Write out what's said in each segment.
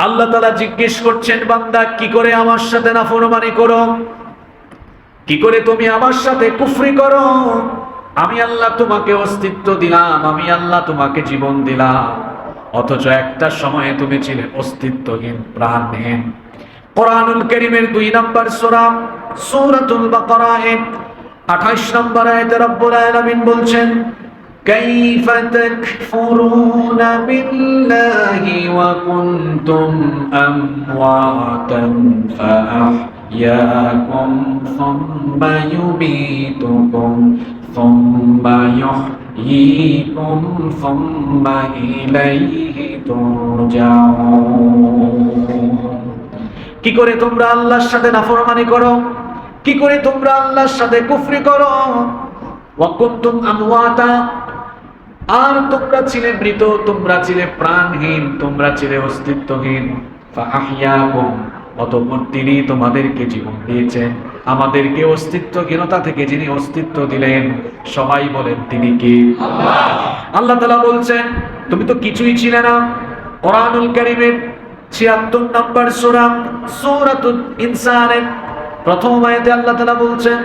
আল্লাহ তাআলা জিজ্ঞেস করছেন, বান্দা কি করে আমার সাথে নাফরমানি করো, কি করে তুমি আমার সাথে কুফরি করো? আমি আল্লাহ তোমাকে অস্তিত্ব দিলাম, আমি আল্লাহ তোমাকে জীবন দিলাম, অথচ একটা সময়ে তুমি ছিলে অস্তিত্বহীন, প্রাণহীন। কোরআনুল কারীমের 2 নম্বর সূরা সূরাতুল বাকারা 28 নম্বর আয়াতে রব্বুল আলামিন বলছেন, কাইফা তাকফুরুনা বিল্লাহি ওয়া কুনতুম আমওয়াতান ফাআহইয়াকুম সুম্মা ইউমীতুকুম সুম্মা ইহয়ীকুম সুম্মা ইলাইহি তুরজাউন। কি করে তোমরা আল্লাহর সাথে নাফরমানি করো, কি করে তোমরা আল্লাহর সাথে কুফরি করো? ওয়া কুনতুম আমওয়াতা, আর তোমরা ছিলে মৃত, তোমরা ছিলে প্রাণহীন, তোমরা ছিলে অস্তিত্বহীন। ফাআহইয়াকুম, অতঃপর তিনি তোমাদেরকে জীবন দিয়েছেন। আমাদেরকে অস্তিত্বহীনতা থেকে যিনি অস্তিত্ব দিলেন, সবাই বলেন তিনি কি? আল্লাহ। আল্লাহ তাআলা বলছেন তুমি তো কিছুই ছিলে না। কোরআনুল কারীমের 76 নম্বর সূরা সূরাতুল ইনসানের প্রথম আয়াতে আল্লাহ তাআলা বলছেন,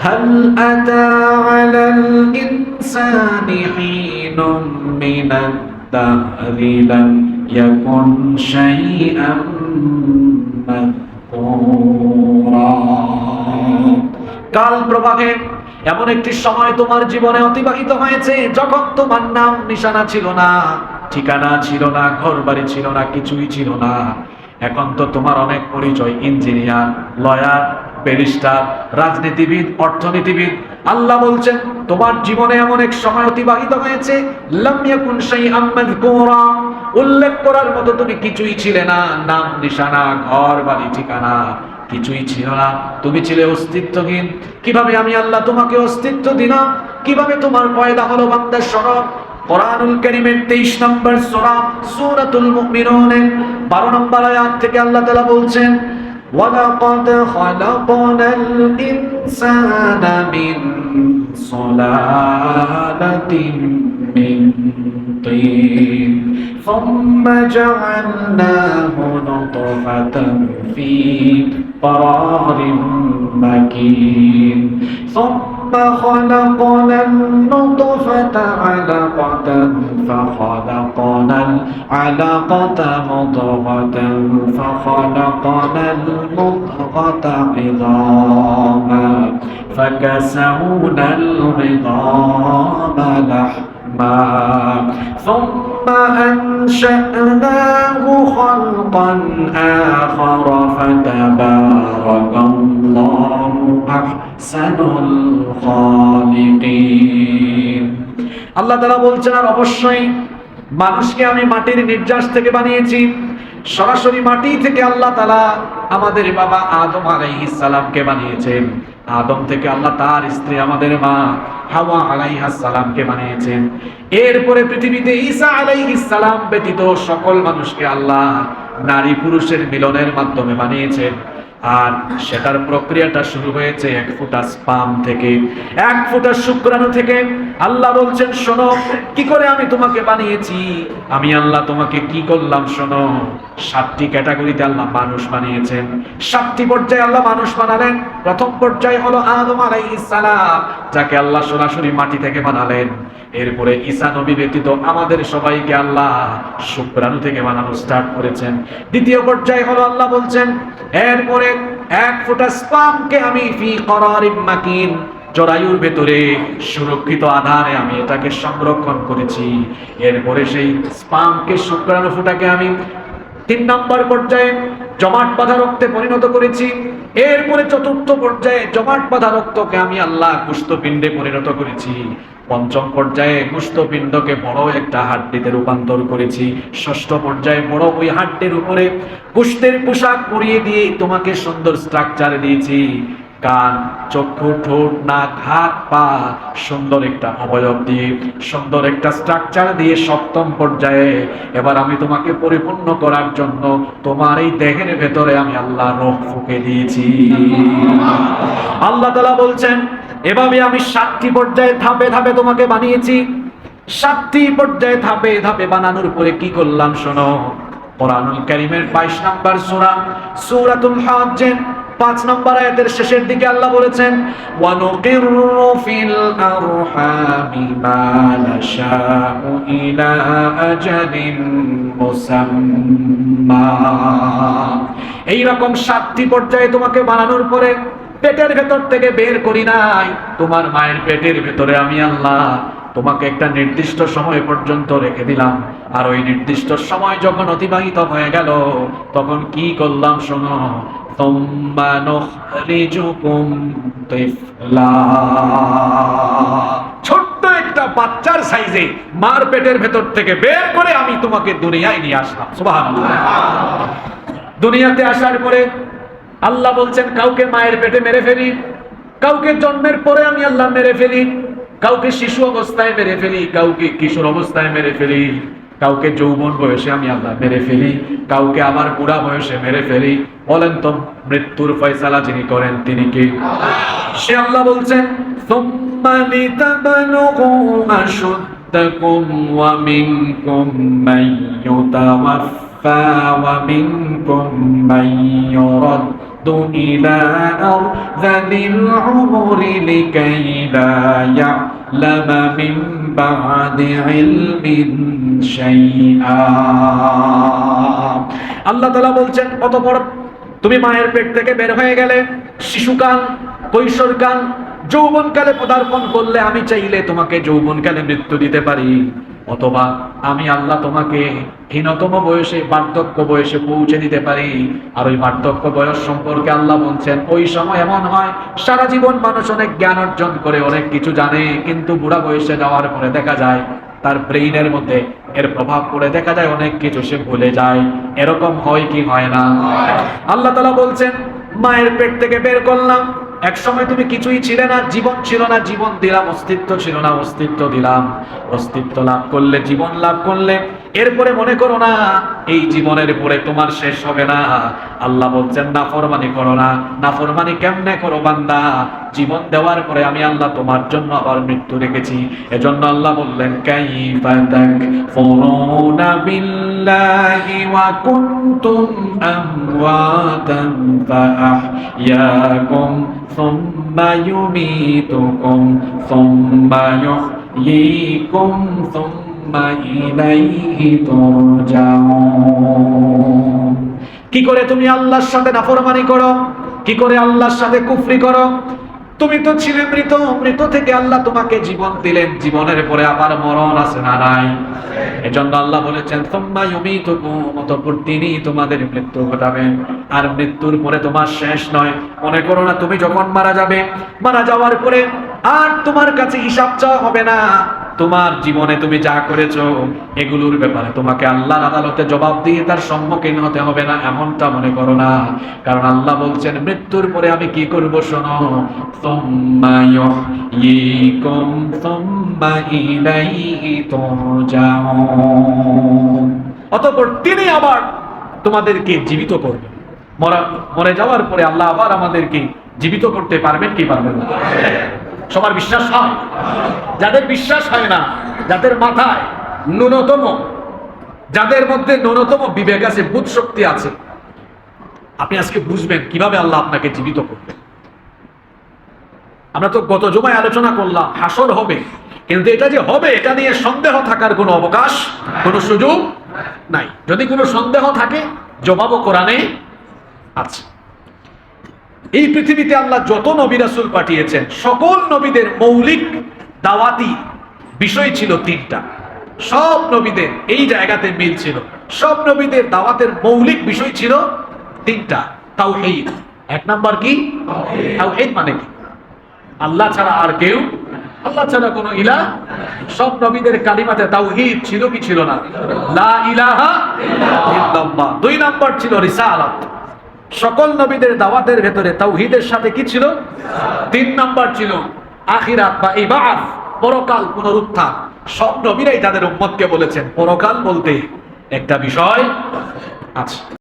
হাল আতা আলাল ইনসানি হিনুম মিনাদ দাহরি লাম ইয়াকুন শাইআম মাযকুরা। কাল প্রবাহে এমন একটি সময় তোমার জীবনে অতিবাহিত হয়েছে যখন তোমার নাম নিশানা ছিল না, ঠিকানা ছিল না, ঘর বাড়ি ছিল না, কিছুই ছিল না। এখন তো তোমার অনেক পরিচয়, ইঞ্জিনিয়ার, লয়ার, ব্যারিস্টার, রাজনীতিবিদ, অর্থনীতিবিদ। আল্লাহ বলছেন তোমার জীবনে এমন এক সময় অতিবাহিত হয়েছে, লাম ইয়াকুন শাইআম মাযকুরা, উল্লেখ করার মতো তুমি কিছুই ছিলে না। নাম নিশানা, ঘর বাড়ি, ঠিকানা কিছুই ছিল না, তুমি ছিলে অস্তিত্বহীন। কিভাবে আমি আল্লাহ তোমাকে অস্তিত্ব দিলাম, কিভাবে তোমার পয়দা হলো? বান্দা শোনো, কোরআনুল কারীমের 23 নম্বর সূরা সূরাতুল মুমিনুনের 12 নম্বর আয়াত থেকে আল্লাহ তাআলা বলছেন, ওয়ালাকাদ খালাকনাল ইনসানা মিন সুলালাতিন মিন তিন সুম্মা জাআলনাহু নুতফাতান ফি قرارٍ مكين ثم خلقنا النطفة علقة فخلقنا العلقة مضغة فخلقنا المضغة عظاما فكسونا العظام لحما ثم أنشأناه خلقا آخر فتبارك الله أحسن الخالقين। আল্লাহ তাআলা বলছেন, আর অবশ্যই মানুষকে আমি মাটির নির্যাস থেকে বানিয়েছি। সরাসরি মাটি থেকে আল্লাহ তাআলা আমাদের বাবা আদম আলাইহিস সালামকে বানিয়েছেন। আদম থেকে আল্লাহ তার স্ত্রী আমাদের মা হাওয়া আলাইহিস সালামকে বানিয়েছেন। এরপরে পৃথিবীতে ঈসা আলাইহিস সালাম ব্যতীত সকল মানুষকে আল্লাহ নারী পুরুষের মিলনের মাধ্যমে বানিয়েছেন। আর সেটার প্রক্রিয়াটা শুরু হয়েছে 1 ফোঁটা স্পাম থেকে, 1 ফোঁটা শুক্রাণু থেকে। আল্লাহ বলছেন শোনো, কি করে আমি তোমাকে বানিয়েছি, আমি আল্লাহ তোমাকে কি করলাম শোনো। 7টি ক্যাটাগরিতে আল্লাহ মানুষ বানিয়েছেন, 7টি পর্যায়ে আল্লাহ মানুষ বানালেন। প্রথম পর্যায় হলো আদম আলাইহিস সালাম, যাকে আল্লাহ সরাসরি মাটি থেকে বানালেন। এরপরে ঈসা নবী ব্যতীত আমাদের সবাইকে আল্লাহ শুক্রাণু থেকে বানানো স্টার্ট করেছেন। দ্বিতীয় পর্যায়ে হলো আল্লাহ বলছেন, এরপরে 1 ফোঁটা স্পামকে আমি ফি করারিম মাকিন, জরায়ুর ভেতরে সুরক্ষিত আধারে আমি এটাকে সংরক্ষণ করেছি। এরপরে সেই স্পামকে, শুক্রাণু ফোঁটাকে আমি 3 নম্বর পর্যায়ে জমাট বাঁধা রক্তে পরিণত করেছি। এরপরে 4র্থ পর্যায়ে জমাট বাঁধা রক্তকে আমি আল্লাহ গোশতপিণ্ডে পরিণত করেছি। 5ম পর্যায়ে গোশতপিণ্ডকে বড় একটা হাড্ডিতে রূপান্তর করেছি। 6ষ্ঠ পর্যায়ে বড় ওই হাড্ডির উপরে গোশতের পোশাক পরিয়ে দিয়ে তোমাকে সুন্দর স্ট্রাকচার দিয়েছি। কান, চক্ষু, ঠোঁট, নাক, হাত, পা, সুন্দর একটা অবয়ব দিয়ে, সুন্দর একটা স্ট্রাকচার দিয়ে 7ম পর্যায়ে এবার আমি তোমাকে পরিপূর্ণ করার জন্য তোমার এই দেহের ভেতরে আমি আল্লাহ রূহ ফুঁকে দিয়েছি। আল্লাহ তাআলা বলছেন এভাবে আমি 7টি পর্যায়ে ধাপে ধাপে তোমাকে বানিয়েছি। 7টি পর্যায়ে ধাপে ধাপে বানানোর পরে কি করলাম শোনো। কোরআনুল কারীমের 22 নম্বর সূরা সূরাতুল হজ্জের 5 নম্বর আয়াতের শেষের দিকে আল্লাহ বলেছেন, ওয়া নুকিরু ফিল আরহামি মা নাশাউ ইলা আজালিন মুসাম্মা। এই রকম 7টি পর্যায়ে তোমাকে বানানোর পরে পেটের ভেতর থেকে বের করি নাই, তোমার মায়ের পেটের ভেতরে আমি আল্লাহ তোমাকে একটা নির্দিষ্ট সময় পর্যন্ত রেখে দিলাম। আর ওই নির্দিষ্ট সময় যখন অতিবাহিত হয়ে গেল তখন কি করলাম শোনো, তুম্মা নুখরিজুকুম তিফলা, ছোট্ট একটা বাচ্চার সাইজে মার পেটের ভেতর থেকে বের করে আমি তোমাকে দুনিয়ায় নিয়ে আসলাম। সুবহানাল্লাহ। দুনিয়াতে আসার পরে আল্লাহ বলছেন, কাউকে মায়ের পেটে মেরে ফেলি, কাউকে জন্মের পরে আমি আল্লাহ মেরে ফেলি, কাউকে শিশু অবস্থায় মেরে ফেলি, কাউকে কিশোর অবস্থায় মেরে ফেলি, কাউকে যৌবন বয়সে আমি আল্লাহ মেরে ফেলি, কাউকে আবার বুড়া বয়সে মেরে ফেলি। বলেন তো মৃত্যুর ফয়সালা যিনি করেন তিনি কে? সে আল্লাহ বলছেন, সুম্মা লিতাবলুগু আশুদ্দাকুম ওয়া মিনকুম মান ইউতাওয়াফা ওয়া মিনকুম মান ইউরাদ্দু ইলা আরযালিল উমরি লিকাই লা ইয়ালামা মিন বা'দি ইলমিন শাইআ। আল্লাহ তাআলা বলছেন, অতঃপর তুমি মায়ের পেট থেকে বের হয়ে গেলে, শিশুকাল, কৈশোরকাল, যৌবনকালে পদার্পণ করলে আমি চাইলে তোমাকে যৌবনকালে মৃত্যু দিতে পারি, অথবা আমি আল্লাহ তোমাকে হীনতম বয়সে, বার্ধক্য বয়সে পৌঁছে দিতে পারি। আর ওই বার্ধক্য বয়স সম্পর্কে আল্লাহ বলছেন, ওই সময় এমন হয় সারা জীবন মানুষ অনেক জ্ঞান অর্জন করে, অনেক কিছু জানে, কিন্তু বুড়া বয়সে যাওয়ার পরে দেখা যায় তার ব্রেইনের মধ্যে এর প্রভাব পড়ে, দেখা যায় অনেক কিছু সে ভুলে যায়। এরকম হয় কি হয় না? আল্লাহ তাআলা বলছেন, মায়ের পেট থেকে বের করলাম, এক সময় তুমি কিছুই ছিলে না, জীবন ছিল না, জীবন দিলাম, অস্তিত্ব ছিল না, অস্তিত্ব দিলাম, অস্তিত্ব লাভ করলে, জীবন লাভ করলে, এরপরে মনে করো না এই জীবনের পরে তোমার শেষ হবে না। আল্লাহ বলছেন, নাফরমানি করো না। নাফরমানি কেমনে করো বান্দা? জীবন দেওয়ার পরে আমি আল্লাহ তোমার জন্য আবার মৃত্যু রেখেছি। এজন্য আল্লাহ বললেন, কাইফা তাকফুরুনা বিল্লাহি ওয়া কুনতুম আমওয়াতান ফাআহইয়াকুম সুম্মা ইউমীতুকুম সুম্মা ইহয়ীকুম সুম্মা ইলাইহি তুরজাউন। কি করে তুমি আল্লাহর সাথে নাফরমানি করো? কি করে আল্লাহর সাথে কুফরি করো? তুমি তো ছিলে মৃত, মৃত থেকে আল্লাহ তোমাকে জীবন দিলেন, জীবনের পরে আবার মরণ আছে না নাই? এজন্য আল্লাহ বলেছেন, সুম্মা ইউমীতুকুম, অতঃপর তিনি তোমাদের মৃত্যু ঘটাবেন। আর মৃত্যুর পরে তোমার শেষ নয়। মনে করো না তুমি যখন মারা যাবে, মারা যাওয়ার পরে আর তোমার কাছে হিসাব চাওয়া হবে না। তোমার জীবনে তুমি যা করেছো এগুলোর ব্যাপারে তোমাকে আল্লাহর আদালতে জবাব দিয়ে তার সম্মুখীন হতে হবে না, এমনটা মনে করো না। কারণ আল্লাহ বলছেন, মৃত্যুর পরে আমি কি করব শোনো, সুম্মা ইহয়ীকুম সুম্মা ইলাইহি তুরজাউন। অতঃপর তিনি আবার তোমাদেরকে জীবিত করবেন। মরে যাওয়ার পরে আল্লাহ আবার আমাদেরকে জীবিত করতে পারবেন কি পারবেন না? সবার বিশ্বাস হয়? যাদের বিশ্বাস হয় না, যাদের মাথায় ন্যূনতম, যাদের মধ্যে ন্যূনতম বিবেক আছে, বুদ্ধ শক্তি আছে, আপনি আজকে বুঝবেন কিভাবে আল্লাহ আপনাকে জীবিত করবেন। আমরা তো গত জুমায় আলোচনা করলাম হাসর হবে, কিন্তু এটা যে হবে এটা নিয়ে সন্দেহ থাকার কোনো অবকাশ, কোনো সুযোগ নাই। যদি কোনো সন্দেহ থাকে জবাবও কোরআনে আছে। এই পৃথিবীতে আল্লাহ যত নবী রাসূল পাঠিয়েছেন, সকল নবীদের মৌলিক দাওয়াতি বিষয় ছিল 3টা। সব নবীদের এই জায়গাতে মিল ছিল। সব নবীদের দাওয়াতের মৌলিক বিষয় ছিল 3টা। তাওহীদ। 1 নাম্বার কি? তাওহীদ মানে কি? আল্লাহ ছাড়া আর কেউ, আল্লাহ ছাড়া কোনো ইলাহ। সব নবীদের কালিমাতে তাওহীদ ছিল কি ছিল না? লা ইলাহা ইল্লাল্লাহ। 2 নাম্বার ছিল রিসালাত। সকল নবীদের দাওয়াতের ভেতরে তাওহীদের সাথে কি ছিল? 3 নাম্বার ছিল আখিরাত বা ইবাআত, পরকাল, পুনরুত্থান। সব নবীরাই তাদের উম্মতকে বলেছেন পরকাল বলতে একটা বিষয় আছে।